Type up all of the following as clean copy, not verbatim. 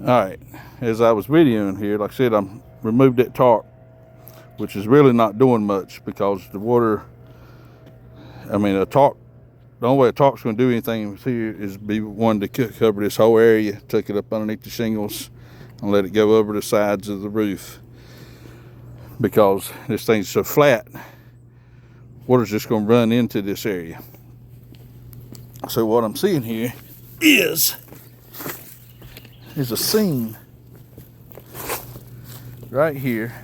All right, as I was videoing here, like I said, I removed that tarp, which is really not doing much because the water, a tarp, the only way a tarp's going to do anything here is be one to cover this whole area, tuck it up underneath the shingles, and let it go over the sides of the roof. Because this thing's so flat, water's just going to run into this area. So what I'm seeing here is a seam right here,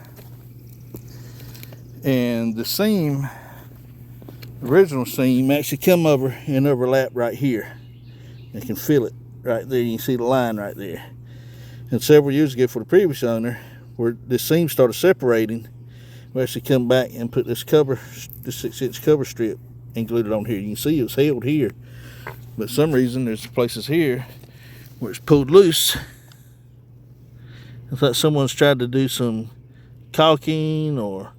and the seam, the original seam, actually come over and overlap right here. You can feel it right there. You can see the line right there. And several years ago, for the previous owner, where this seam started separating, we actually come back and put this 6-inch cover strip and glued it on here. You can see it was held here, but for some reason there's places here where it's pulled loose. It's like someone's tried to do some caulking or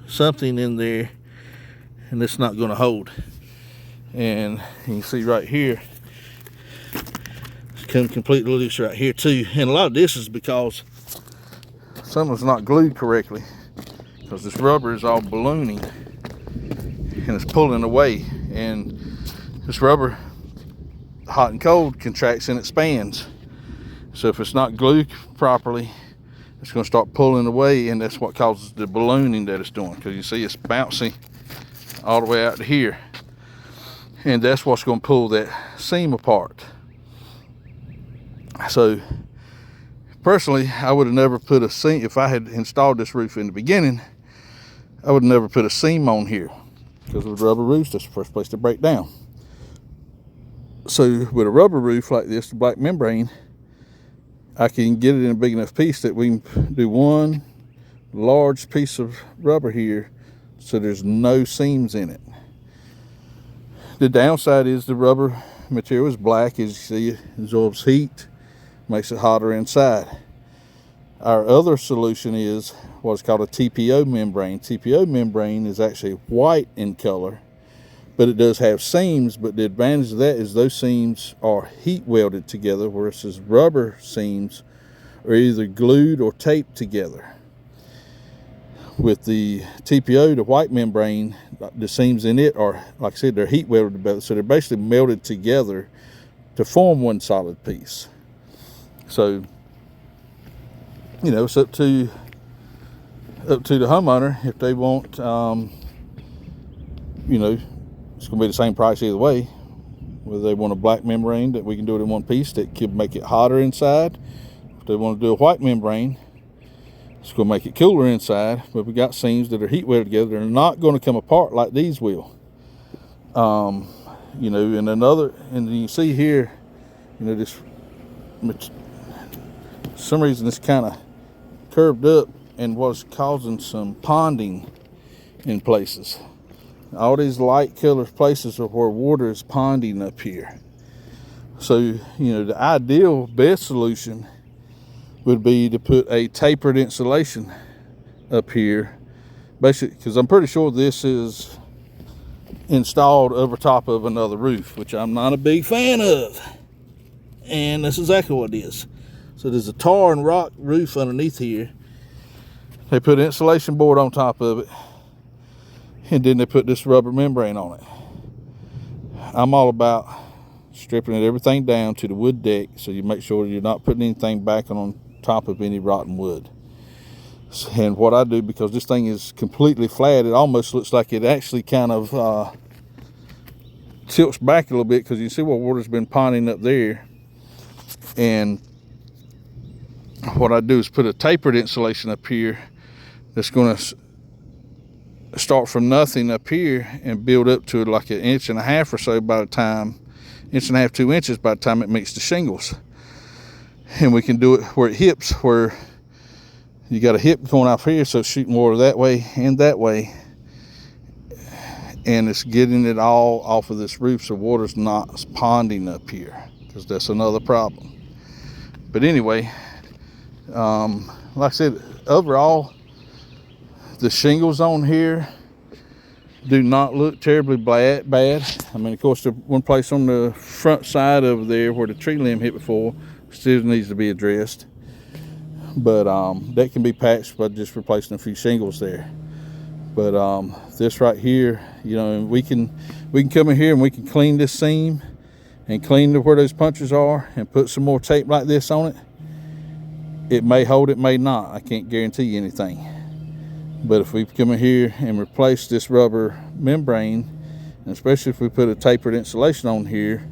something in there, and it's not going to hold. And you can see right here, it's come completely loose right here too. And a lot of this is because something's not glued correctly, because this rubber is all ballooning and it's pulling away. And this rubber, hot and cold, contracts and expands. So if it's not glued properly, it's going to start pulling away, and that's what causes the ballooning that it's doing. Because you see it's bouncing all the way out to here, and that's what's going to pull that seam apart. So personally, I would have never put a seam. If I had installed this roof in the beginning, I would never put a seam on here, because with rubber roofs, that's the first place to break down. So with a rubber roof like this, the black membrane, I can get it in a big enough piece that we can do one large piece of rubber here, so there's no seams in it. The downside is the rubber material is black. As you see, it absorbs heat, makes it hotter inside. Our other solution is what's called a TPO membrane. TPO membrane is actually white in color, but it does have seams. But the advantage of that is those seams are heat welded together, whereas rubber seams are either glued or taped together. With the TPO, the white membrane, the seams in it are, like I said, they're heat welded together, so they're basically melted together to form one solid piece. So, it's up to the homeowner if they want. It's going to be the same price either way. Whether they want a black membrane that we can do it in one piece that could make it hotter inside. If they want to do a white membrane, it's going to make it cooler inside. But we got seams that are heat welded together. They're not going to come apart like these will. And you see here, this, for some reason this kind of curved up and was causing some ponding in places. All these light colored places are where water is ponding up here. So, the ideal best solution would be to put a tapered insulation up here. Basically, because I'm pretty sure this is installed over top of another roof, which I'm not a big fan of. And that's exactly what it is. So there's a tar and rock roof underneath here. They put an insulation board on top of it, and then they put this rubber membrane on it. I'm all about stripping everything down to the wood deck, so you make sure you're not putting anything back on top of any rotten wood. And what I do, because this thing is completely flat, it almost looks like it actually kind of tilts back a little bit, because you see what water's been ponding up there. And what I do is put a tapered insulation up here that's going to start from nothing up here and build up to like 1.5 inches or so by the time, 1.5 inches, 2 inches by the time it meets the shingles. And we can do it where it hips, where you got a hip going off here, so it's shooting water that way and that way, and it's getting it all off of this roof, so water's not ponding up here, because that's another problem. But anyway, like I said, overall, the shingles on here do not look terribly bad. I mean, of course, the one place on the front side over there where the tree limb hit before still needs to be addressed. But that can be patched by just replacing a few shingles there. But this right here, you know, we can come in here and we can clean this seam and clean where those punches are and put some more tape like this on it. It may hold, it may not. I can't guarantee you anything. But if we come in here and replace this rubber membrane, and especially if we put a tapered insulation on here,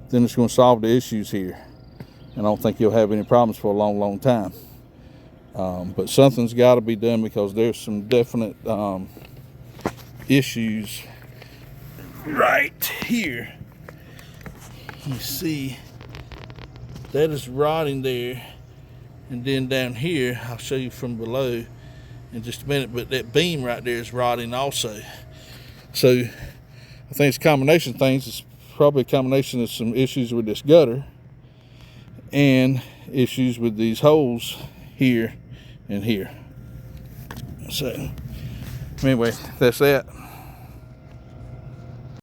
then it's going to solve the issues here. And I don't think you'll have any problems for a long, long time. But something's got to be done because there's some definite issues right here. You see, that is rotting there. And then down here, I'll show you from below in just a minute, but that beam right there is rotting also. So I think it's a combination of things. It's probably a combination of some issues with this gutter and issues with these holes here and here. So anyway, that's that.